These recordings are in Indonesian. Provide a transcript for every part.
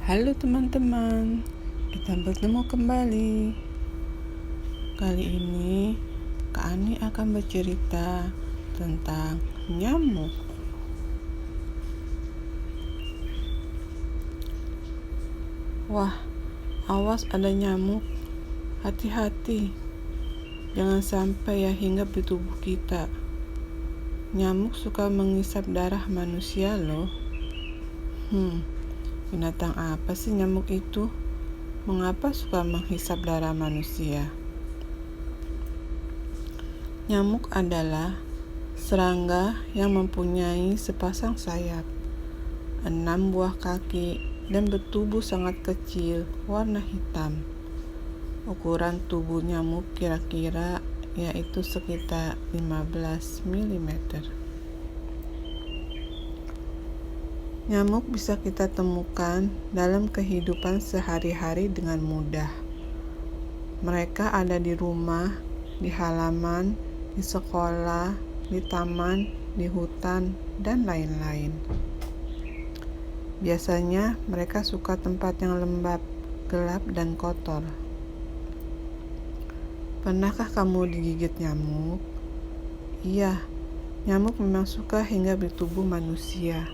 Halo teman-teman, kita bertemu kembali. Kali ini Kak Ani akan bercerita tentang nyamuk. Wah, awas ada nyamuk. Hati-hati, jangan sampai ya hinggap di tubuh kita. Nyamuk suka mengisap darah manusia loh. Binatang apa sih nyamuk itu? Mengapa suka menghisap darah manusia? Nyamuk adalah serangga yang mempunyai sepasang sayap, 6 buah kaki, dan bertubuh sangat kecil, warna hitam. Ukuran tubuh nyamuk kira-kira yaitu sekitar 15 mm. Nyamuk bisa kita temukan dalam kehidupan sehari-hari dengan mudah. Mereka ada di rumah, di halaman, di sekolah, di taman, di hutan, dan lain-lain. Biasanya mereka suka tempat yang lembab, gelap, dan kotor. Pernahkah kamu digigit nyamuk? Iya, nyamuk memang suka hinggap di tubuh manusia.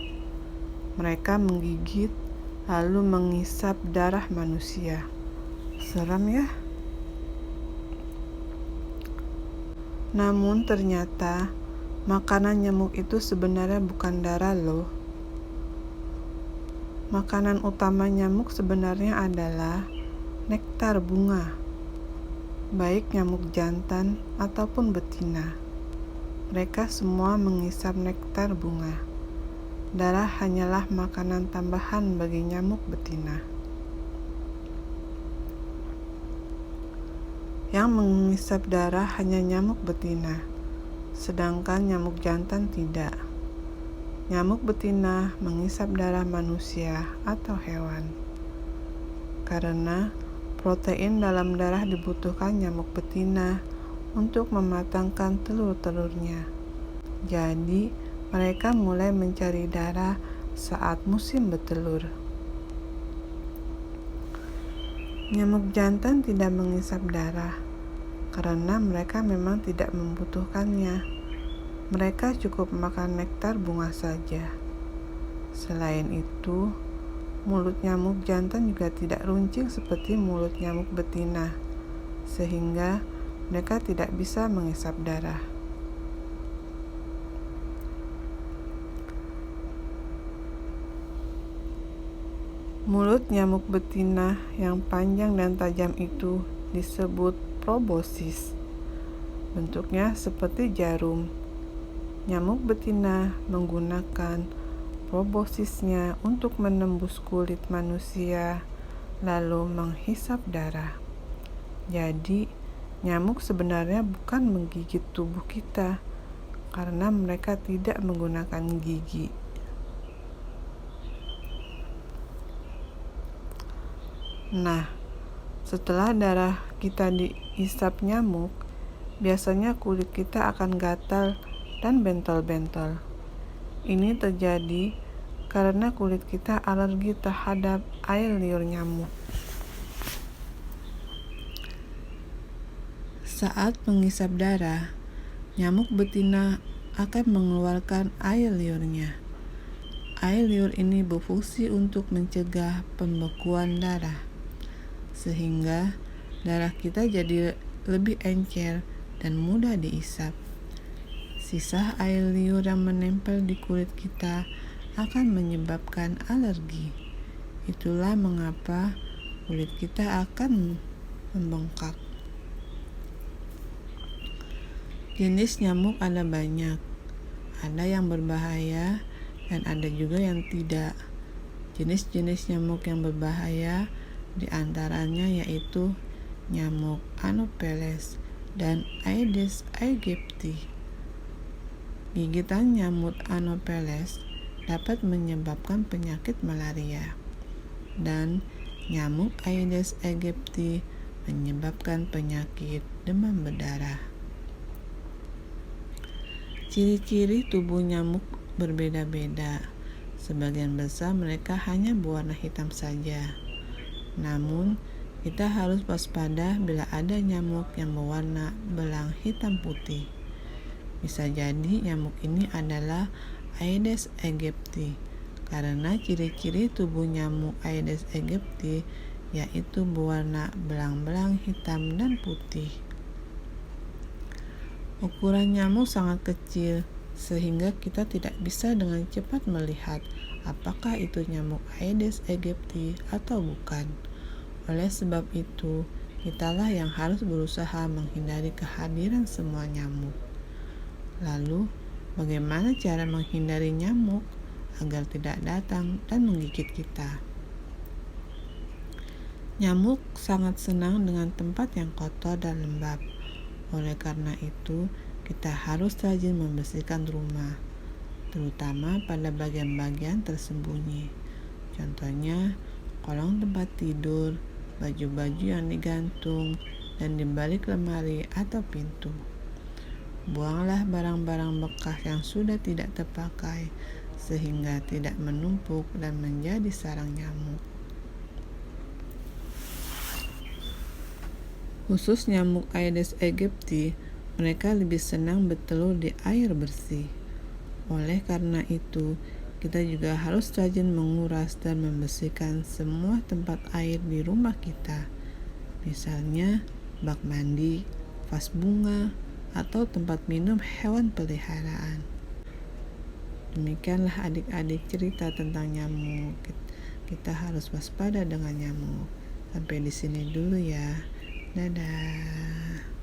Mereka menggigit lalu mengisap darah manusia. Seram ya? Namun ternyata makanan nyamuk itu sebenarnya bukan darah loh. Makanan utama nyamuk sebenarnya adalah nektar bunga, baik nyamuk jantan ataupun betina. Mereka semua mengisap nektar bunga. Darah hanyalah makanan tambahan bagi nyamuk betina. Yang mengisap darah hanya nyamuk betina, sedangkan nyamuk jantan tidak. Nyamuk betina mengisap darah manusia atau hewan. Karena protein dalam darah dibutuhkan nyamuk betina untuk mematangkan telur-telurnya. Jadi, mereka mulai mencari darah saat musim bertelur. Nyamuk jantan tidak mengisap darah karena mereka memang tidak membutuhkannya. Mereka cukup makan nektar bunga saja. Selain itu, mulut nyamuk jantan juga tidak runcing seperti mulut nyamuk betina, sehingga mereka tidak bisa mengisap darah. Mulut nyamuk betina yang panjang dan tajam itu disebut proboscis. Bentuknya seperti jarum. Nyamuk betina menggunakan proboscisnya untuk menembus kulit manusia, lalu menghisap darah. Jadi, nyamuk sebenarnya bukan menggigit tubuh kita, karena mereka tidak menggunakan gigi. Nah, setelah darah kita dihisap nyamuk, biasanya kulit kita akan gatal dan bentol-bentol. Ini terjadi karena kulit kita alergi terhadap air liur nyamuk. Saat menghisap darah, nyamuk betina akan mengeluarkan air liurnya. Air liur ini berfungsi untuk mencegah pembekuan darah, sehingga darah kita jadi lebih encer dan mudah diisap. Sisa air liur yang menempel di kulit kita akan menyebabkan alergi. Itulah mengapa kulit kita akan membengkak. Jenis nyamuk ada banyak. Ada yang berbahaya dan ada juga yang tidak. Jenis-jenis nyamuk yang berbahaya di antaranya yaitu nyamuk Anopheles dan Aedes aegypti. Gigitan nyamuk Anopheles dapat menyebabkan penyakit malaria, dan nyamuk Aedes aegypti menyebabkan penyakit demam berdarah. Ciri-ciri tubuh nyamuk berbeda-beda. Sebagian besar mereka hanya berwarna hitam saja. Namun, kita harus waspada bila ada nyamuk yang berwarna belang hitam putih. Bisa jadi nyamuk ini adalah Aedes aegypti, karena ciri-ciri tubuh nyamuk Aedes aegypti yaitu berwarna belang-belang hitam dan putih. Ukuran nyamuk sangat kecil, sehingga kita tidak bisa dengan cepat melihat apakah itu nyamuk Aedes aegypti atau bukan. Oleh sebab itu, kitalah yang harus berusaha menghindari kehadiran semua nyamuk. Lalu, bagaimana cara menghindari nyamuk agar tidak datang dan menggigit kita? Nyamuk sangat senang dengan tempat yang kotor dan lembab. Oleh karena itu, kita harus rajin membersihkan rumah, terutama pada bagian-bagian tersembunyi. Contohnya, kolong tempat tidur, baju-baju yang digantung, dan di balik lemari atau pintu. Buanglah barang-barang bekas yang sudah tidak terpakai, sehingga tidak menumpuk dan menjadi sarang nyamuk. Khusus nyamuk Aedes aegypti, mereka lebih senang bertelur di air bersih. Oleh karena itu, kita juga harus rajin menguras dan membersihkan semua tempat air di rumah kita. Misalnya, bak mandi, vas bunga, atau tempat minum hewan peliharaan. Demikianlah adik-adik cerita tentang nyamuk. Kita harus waspada dengan nyamuk. Sampai di sini dulu ya. Dadah.